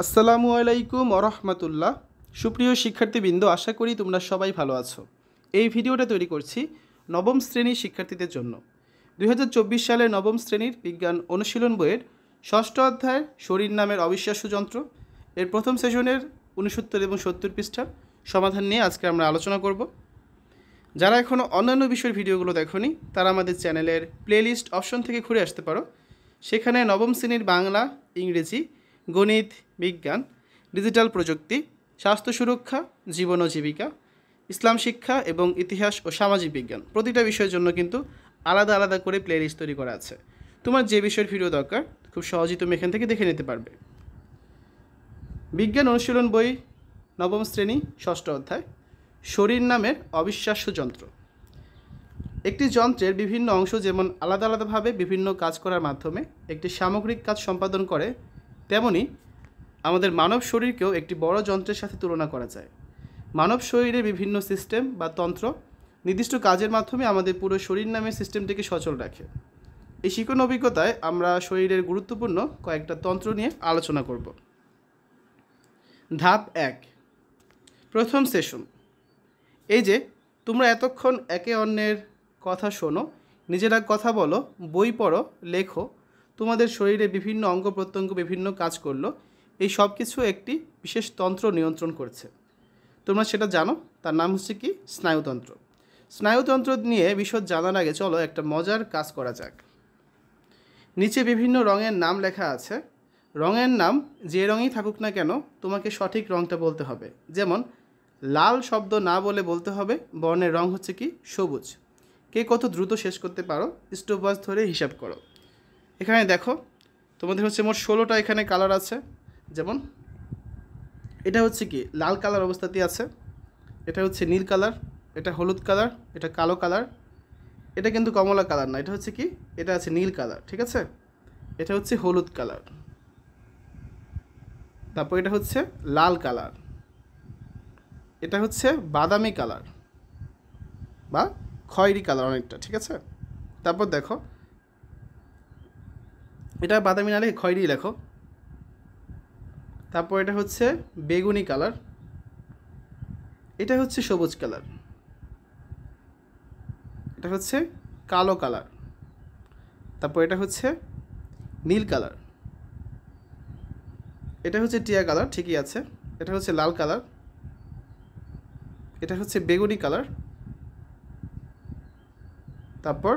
আসসালামু আলাইকুম ওরহমতুল্লাহ। সুপ্রিয় শিক্ষার্থীবৃন্দ, আশা করি তোমরা সবাই ভালো আছো। এই ভিডিওটা তৈরি করছি নবম শ্রেণীর শিক্ষার্থীদের জন্য। 2024 সালে নবম শ্রেণীর বিজ্ঞান অনুশীলন বইয়ের ষষ্ঠ অধ্যায়ের শরীর নামের অবিশ্বাস্য যন্ত্র এর প্রথম সেশনের 69 এবং 70 পৃষ্ঠার সমাধান নিয়ে আজকে আমরা আলোচনা করব। যারা এখনও অন্যান্য বিষয়ের ভিডিওগুলো দেখোনি তারা আমাদের চ্যানেলের প্লেলিস্ট অপশন থেকে ঘুরে আসতে পারো। সেখানে নবম শ্রেণীর বাংলা, ইংরেজি, গণিত, বিজ্ঞান, ডিজিটাল প্রযুক্তি, স্বাস্থ্য সুরক্ষা, জীবন ও জীবিকা, ইসলাম শিক্ষা এবং ইতিহাস ও সামাজিক বিজ্ঞান প্রতিটা বিষয়ের জন্য কিন্তু আলাদা আলাদা করে প্লেলিস্ট তৈরি করা আছে। তোমার যে বিষয়ের ভিডিও দরকার খুব সহজেই তুমি এখান থেকে দেখে নিতে পারবে। বিজ্ঞান অনুশীলন বই নবম শ্রেণী ষষ্ঠ অধ্যায় শরীর নামের অবিশ্বাস্য যন্ত্র। একটি যন্ত্রের বিভিন্ন অংশ যেমন আলাদা আলাদাভাবে বিভিন্ন কাজ করার মাধ্যমে একটি সামগ্রিক কাজ সম্পাদন করে, তেমনি আমাদের মানব শরীরকেও একটি বড় যন্ত্রের সাথে তুলনা করা যায়। মানব শরীরে বিভিন্ন সিস্টেম বা তন্ত্র নির্দিষ্ট কাজের মাধ্যমে আমাদের পুরো শরীর নামের সিস্টেমটিকে সচল রাখে। এই শিক্ষণ অভিজ্ঞতায় আমরা শরীরের গুরুত্বপূর্ণ কয়েকটা তন্ত্র নিয়ে আলোচনা করব। ধাপ 1, প্রথম সেশন। এই যে তোমরা এতক্ষণ একে অন্যের কথা শোনো, নিজেরা কথা বলো, বই পড়ো, লেখো, তোমাদের শরীরে বিভিন্ন অঙ্গ প্রত্যঙ্গ বিভিন্ন কাজ করলো, এই সব কিছু একটি বিশেষ তন্ত্র নিয়ন্ত্রণ করছে। তোমরা সেটা জানো, তার নাম হচ্ছে কি? স্নায়ুতন্ত্র। স্নায়ুতন্ত্র নিয়ে বিশদ জানার আগে চলো একটা মজার কাজ করা যাক। নিচে বিভিন্ন রঙের নাম লেখা আছে। রঙের নাম যে রঙই থাকুক না কেন তোমাকে সঠিক রঙটা বলতে হবে। যেমন লাল শব্দ না বলে বলতে হবে বর্ণের রং হচ্ছে কি? সবুজ। কে কত দ্রুত শেষ করতে পারো স্টপওয়াচ ধরে হিসাব করো। এখানে দেখো তোমাদের হচ্ছে মোট 16টা এখানে কালার আছে। যেমন এটা হচ্ছে কি? লাল কালার অবস্থাতেই আছে, এটা হচ্ছে নীল কালার, এটা হলুদ কালার, এটা কালো কালার, এটা কিন্তু কমলা কালার না, এটা হচ্ছে কি? এটা আছে নীল কালার, ঠিক আছে? এটা হচ্ছে হলুদ কালার, তারপর এটা হচ্ছে লাল কালার, এটা হচ্ছে বাদামি কালার বা খয়েরি কালার অনেকটা, ঠিক আছে? তারপর দেখো এটা বাদামি না লিখে খয়েরি লেখো। তারপর এটা হচ্ছে বেগুনি কালার, এটা হচ্ছে সবুজ কালার, এটা হচ্ছে কালো কালার, তারপর এটা হচ্ছে নীল কালার, এটা হচ্ছে টিয়া কালার, ঠিকই আছে, এটা হচ্ছে লাল কালার, এটা হচ্ছে বেগুনি কালার, তারপর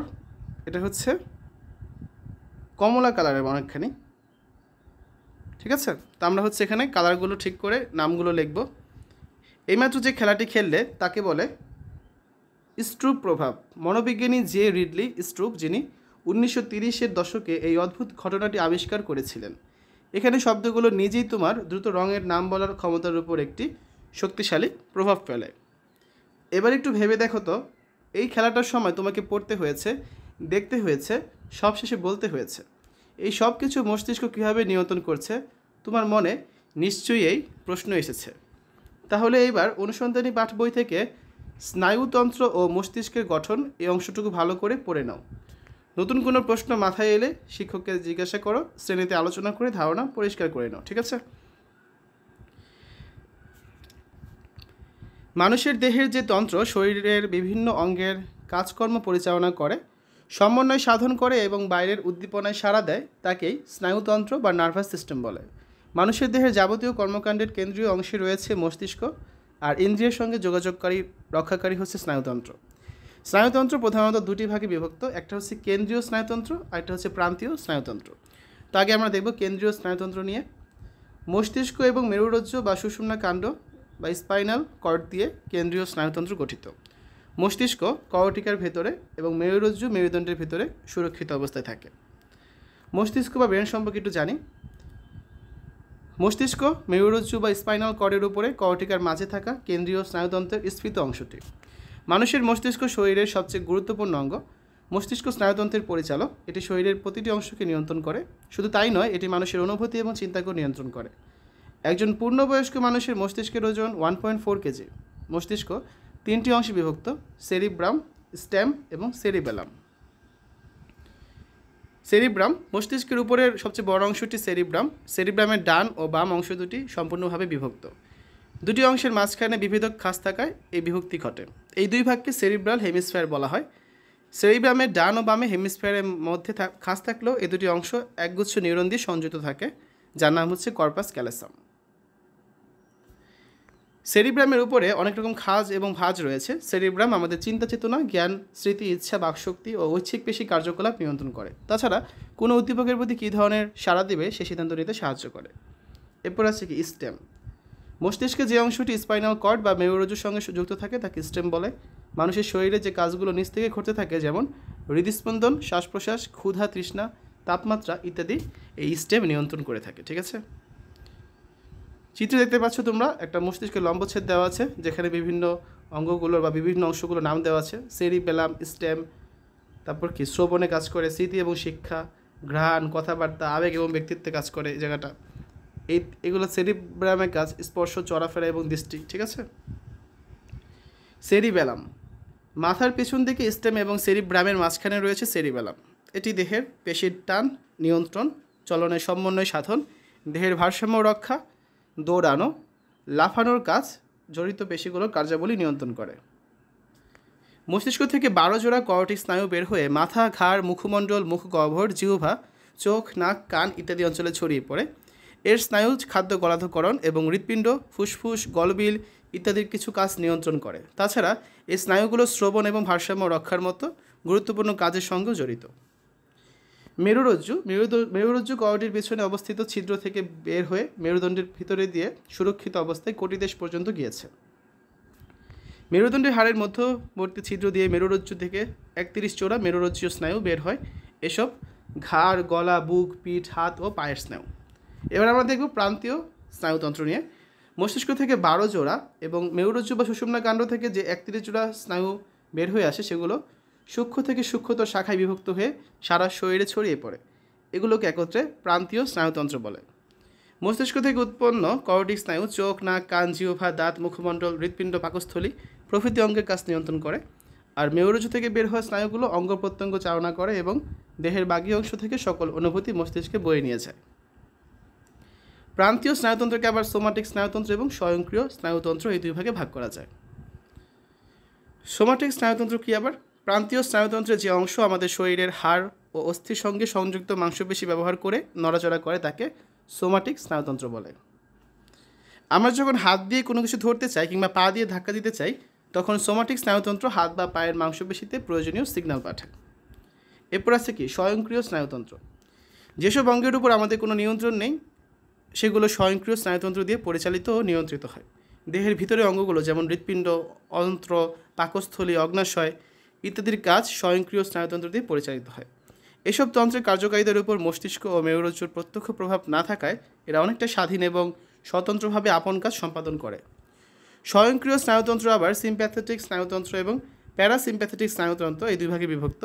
এটা হচ্ছে কমলা কালারের অনেকখানি, ঠিক আছে? তো আমরা হচ্ছে এখানে কালারগুলো ঠিক করে নামগুলো লিখব। এইমাত্র যে খেলাটি খেললে তাকে বলে স্ট্রুপ প্রভাব। মনোবিজ্ঞানী জে রিডলি স্ট্রুপ, যিনি 1930-এর দশকে এই অদ্ভুত ঘটনাটি আবিষ্কার করেছিলেন। এখানে শব্দগুলো নিজেই তোমার দ্রুত রঙের নাম বলার ক্ষমতার উপর একটি শক্তিশালী প্রভাব ফেলে। এবার একটু ভেবে দেখো তো, এই খেলাটার সময় তোমাকে পড়তে হয়েছে, দেখতে হয়েছে, সবশেষে বলতে হয়েছে। এই সব কিছু মস্তিষ্ক কীভাবে নিয়ন্ত্রণ করছে তোমার মনে নিশ্চয়ই এই প্রশ্ন এসেছে। তাহলে এইবার অনুসন্ধানী পাঠ বই থেকে স্নায়ুতন্ত্র ও মস্তিষ্কের গঠন এই অংশটুকু ভালো করে পড়ে নাও। নতুন কোনো প্রশ্ন মাথায় এলে শিক্ষককে জিজ্ঞাসা করো, শ্রেণীতে আলোচনা করে ধারণা পরিষ্কার করে নাও, ঠিক আছে? মানুষের দেহের যে তন্ত্র শরীরের বিভিন্ন অঙ্গের কাজকর্ম পরিচালনা করে, সমন্বয় সাধন করে এবং বাইরের উদ্দীপনায় সাড়া দেয়, তাকেই স্নায়ুতন্ত্র বা নার্ভাস সিস্টেম বলে। মানুষের দেহের যাবতীয় কর্মকাণ্ডের কেন্দ্রীয় অংশে রয়েছে মস্তিষ্ক, আর ইন্দ্রিয়ের সঙ্গে যোগাযোগকারী রক্ষাকারী হচ্ছে স্নায়ুতন্ত্র। স্নায়ুতন্ত্র প্রধানত দুটি ভাগে বিভক্ত, একটা হচ্ছে কেন্দ্রীয় স্নায়ুতন্ত্র আর একটা হচ্ছে প্রান্তীয় স্নায়ুতন্ত্র। তো আগে আমরা দেখব কেন্দ্রীয় স্নায়ুতন্ত্র নিয়ে। মস্তিষ্ক এবং মেরুরজ্জু বা সুষুম্না কাণ্ড বা স্পাইনাল কর্ড দিয়ে কেন্দ্রীয় স্নায়ুতন্ত্র গঠিত। মস্তিষ্ক কর্টিকার ভেতরে এবং মেরুরজ্জু মেরুদণ্ডের ভেতরে সুরক্ষিত অবস্থায় থাকে। মস্তিষ্ক বা ব্রেন সম্পর্কে একটু জানি। মস্তিষ্ক মেরুরজ্জু বা স্পাইনাল কর্ডের উপরে কর্টিকার মাঝে থাকা কেন্দ্রীয় স্নায়ুতন্ত্রের স্ফীত অংশটি। মানুষের মস্তিষ্ক শরীরের সবচেয়ে গুরুত্বপূর্ণ অঙ্গ। মস্তিষ্ক স্নায়ুতন্ত্রের পরিচালক, এটি শরীরের প্রতিটি অংশকে নিয়ন্ত্রণ করে। শুধু তাই নয়, এটি মানুষের অনুভূতি এবং চিন্তাকেও নিয়ন্ত্রণ করে। একজন পূর্ণবয়স্ক মানুষের মস্তিষ্কের ওজন 1.4 কেজি। মস্তিষ্ক 3টি অংশে বিভক্ত: সেরিব্রাম, স্টেম এবং সেরিবেলাম। সেরিব্রাম, মস্তিষ্কের উপরের সবচেয়ে বড় অংশটি সেরিব্রাম। সেরিব্রামের ডান ও বাম অংশ দুটি সম্পূর্ণভাবে বিভক্ত। দুটি অংশের মাঝখানে বিভেদক খাঁজ থাকায় এই বিভক্তি ঘটে। এই দুই ভাগকে সেরিব্রাল হেমিস্ফিয়ার বলা হয়। সেরিব্রামের ডান ও বামে হেমিস্ফিয়ারের মধ্যে খাঁজ থাকলেও এই দুটি অংশ একগুচ্ছ নিউরন দিয়ে সংযুক্ত থাকে, যার নাম হচ্ছে কর্পাস ক্যালোসাম। সেরিব্রামের উপরে অনেক রকম খাঁজ এবং ভাঁজ রয়েছে। সেরিব্রাম আমাদের চিন্তা চেতনা, জ্ঞান, স্মৃতি, ইচ্ছা, বাকশক্তি ও ঐচ্ছিক পেশী কার্যকলাপ নিয়ন্ত্রণ করে। তাছাড়া কোনো উদ্দীপকের প্রতি কী ধরনের সাড়া দেবে সে সিদ্ধান্ত নিতে সাহায্য করে। এরপর আছে কি স্টেম। মস্তিষ্কে যে অংশটি স্পাইনাল কর্ড বা মেরুরজ্জুর সঙ্গে যুক্ত থাকে তাকে স্টেম বলে। মানুষের শরীরে যে কাজগুলো নিচ থেকে ঘটতে থাকে, যেমন হৃদস্পন্দন, শ্বাস প্রশ্বাস, ক্ষুধা, তৃষ্ণা, তাপমাত্রা ইত্যাদি, এই স্টেম নিয়ন্ত্রণ করে থাকে। ঠিক আছে, চিত্রে দেখতে পাচ্ছ তোমরা একটা মস্তিষ্কের লম্বচ্ছেদ দেওয়া আছে, যেখানে বিভিন্ন অঙ্গগুলোর বা বিভিন্ন অংশগুলোর নাম দেওয়া আছে। সেরিবেলাম, স্টেম, তারপর কি শ্রবণে কাজ করে, স্মৃতি এবং শিক্ষা, ঘ্রাণ, কথাবার্তা, আবেগ এবং ব্যক্তিত্বে কাজ করে এই জায়গাটা। এগুলো সেরিব্রামের কাজ, স্পর্শ, চলাফেরা এবং দৃষ্টি। ঠিক আছে, সেরিবেলাম মাথার পেছন দিকে স্টেম এবং সেরিব্রামের মাঝখানে রয়েছে সেরিবেলাম। এটি দেহের পেশির টান, নিয়ন্ত্রণ, চলনের সমন্বয় সাধন, দেহের ভারসাম্য রক্ষা, দৌড়ানো, লাফানোর কাজ, জড়িত পেশিগুলোর কার্যাবলী নিয়ন্ত্রণ করে। মস্তিষ্ক থেকে 12 জোড়া কর্টিক স্নায়ু বের হয়ে মাথা, ঘাড়, মুখমণ্ডল, মুখগহ্বর, জিহ্বা, চোখ, নাক, কান ইত্যাদি অঞ্চলে ছড়িয়ে পড়ে। এর স্নায়ু খাদ্য গলাধকরণ এবং হৃৎপিণ্ড, ফুসফুস, গলবিল ইত্যাদির কিছু কাজ নিয়ন্ত্রণ করে। তাছাড়া এই স্নায়ুগুলো শ্রবণ এবং ভারসাম্য রক্ষার মতো গুরুত্বপূর্ণ কাজের সঙ্গেও জড়িত। মেরুরজ্জু কর্ডের পেছনে অবস্থিত ছিদ্র থেকে বের হয়ে মেরুদণ্ডের ভিতরে দিয়ে সুরক্ষিত অবস্থায় কটিদেশ পর্যন্ত গিয়েছে। মেরুদণ্ডের হাড়ের মধ্যবর্তী ছিদ্র দিয়ে মেরুরজ্জু থেকে 31 জোড়া মেরুরজ্জীয় স্নায়ু বের হয়। এসব ঘাড়, গলা, বুক, পিঠ, হাত ও পায়ের স্নায়ু। এবার আমরা দেখব প্রান্তীয় স্নায়ুতন্ত্র নিয়ে। মস্তিষ্ক থেকে 12 জোড়া এবং মেরুরজ্জু বা সুষুম্না কাণ্ড থেকে যে 31 জোড়া স্নায়ু বের হয়ে আসে, সেগুলো সূক্ষ্ম থেকে সূক্ষ্মতর শাখায় বিভক্ত হয়ে সারা শরীরে ছড়িয়ে পড়ে। এগুলোকে একত্রে প্রান্তীয় স্নায়ুতন্ত্র বলে। মস্তিষ্ক থেকে উৎপন্ন কর্টিক স্নায়ু চোখ, নাক, কান, জিহ্বা, দাঁত, মুখমণ্ডল, হৃৎপিণ্ড, পাকস্থলী প্রভৃতি অঙ্গের কাজ নিয়ন্ত্রণ করে। আর মেরুরজ্জু থেকে বের হওয়া স্নায়ুগুলো অঙ্গ প্রত্যঙ্গ চালনা করে এবং দেহের বাকি অংশ থেকে সকল অনুভূতি মস্তিষ্কে বয়ে নিয়ে যায়। প্রান্তীয় স্নায়ুতন্ত্রকে আবার সোমাটিক স্নায়ুতন্ত্র এবং স্বয়ংক্রিয় স্নায়ুতন্ত্র এই দুই ভাগে ভাগ করা যায়। সোমাটিক স্নায়ুতন্ত্র কি? আবার প্রান্তীয় স্নায়ুতন্ত্রের যে অংশ আমাদের শরীরের হাড় ও অস্থির সঙ্গে সংযুক্ত মাংসপেশি ব্যবহার করে নড়াচড়া করে তাকে সোমাটিক স্নায়ুতন্ত্র বলে। আমরা যখন হাত দিয়ে কোনো কিছু ধরতে চাই কিংবা পা দিয়ে ধাক্কা দিতে চাই, তখন সোমাটিক স্নায়ুতন্ত্র হাত বা পায়ের মাংসপেশিতে প্রয়োজনীয় সিগন্যাল পাঠায়। এরপর আছে কি স্বয়ংক্রিয় স্নায়ুতন্ত্র। যেসব অঙ্গের উপর আমাদের কোনো নিয়ন্ত্রণ নেই, সেগুলো স্বয়ংক্রিয় স্নায়ুতন্ত্র দিয়ে পরিচালিত ও নিয়ন্ত্রিত হয়। দেহের ভিতরে অঙ্গগুলো যেমন হৃৎপিণ্ড, অন্ত্র, পাকস্থলী, অগ্নাশয় ইত্যাদির কাজ স্বয়ংক্রিয় স্নায়ুতন্ত্র দিয়ে পরিচালিত হয়। এসব তন্ত্রের কার্যকারিতার উপর মস্তিষ্ক ও মেরুরজ্জুর প্রত্যক্ষ প্রভাব না থাকায় এরা অনেকটা স্বাধীন এবং স্বতন্ত্রভাবে আপন কাজ সম্পাদন করে। স্বয়ংক্রিয় স্নায়ুতন্ত্র আবার সিম্প্যাথেটিক স্নায়ুতন্ত্র এবং প্যারাসিম্প্যাথেটিক স্নায়ুতন্ত্র এই দুই ভাগে বিভক্ত।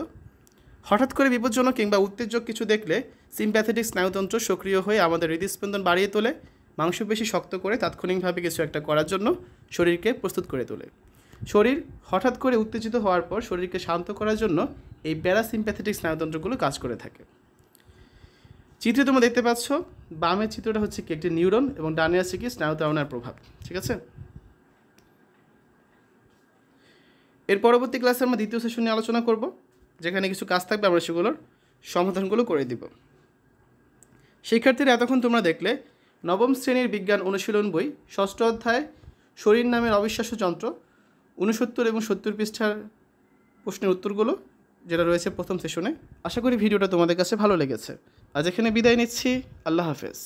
হঠাৎ করে বিপজ্জনক কিংবা উত্তেজক কিছু দেখলে সিম্প্যাথেটিক স্নায়ুতন্ত্র সক্রিয় হয়ে আমাদের হৃদস্পন্দন বাড়িয়ে তোলে, মাংসপেশি শক্ত করে তাৎক্ষণিকভাবে কিছু একটা করার জন্য শরীরকে প্রস্তুত করে তোলে। শরীর হঠাৎ করে উত্তেজিত হওয়ার পর শরীরকে শান্ত করার জন্য এই প্যারাসিম্প্যাথেটিক স্নায়ুতন্ত্রগুলো কাজ করে থাকে। চিত্রে তোমরা দেখতে পাচ্ছ, বামের চিত্রটা হচ্ছে কি একটি নিউরন এবং ডানে আছে কি স্নায়ুতাড়নার প্রভাব। ঠিক আছে, এর পরবর্তী ক্লাসে আমরা দ্বিতীয় সেশন নিয়ে আলোচনা করব, যেখানে কিছু কাজ থাকবে, আমরা সেগুলোর সমাধানগুলো করে দিব। শিক্ষার্থীরা এতক্ষণ তোমরা দেখলে নবম শ্রেণীর বিজ্ঞান অনুশীলন বই 6ষ্ঠ অধ্যায় শরীর নামের অবিশ্বাস্য যন্ত্র 69 এবং 70 পৃষ্ঠার প্রশ্নের উত্তরগুলো, যেটা রয়েছে প্রথম সেশনে। আশা করি ভিডিওটা তোমাদের কাছে ভালো লেগেছে। আজ এখানে বিদায় নিচ্ছি। আল্লাহ হাফেজ।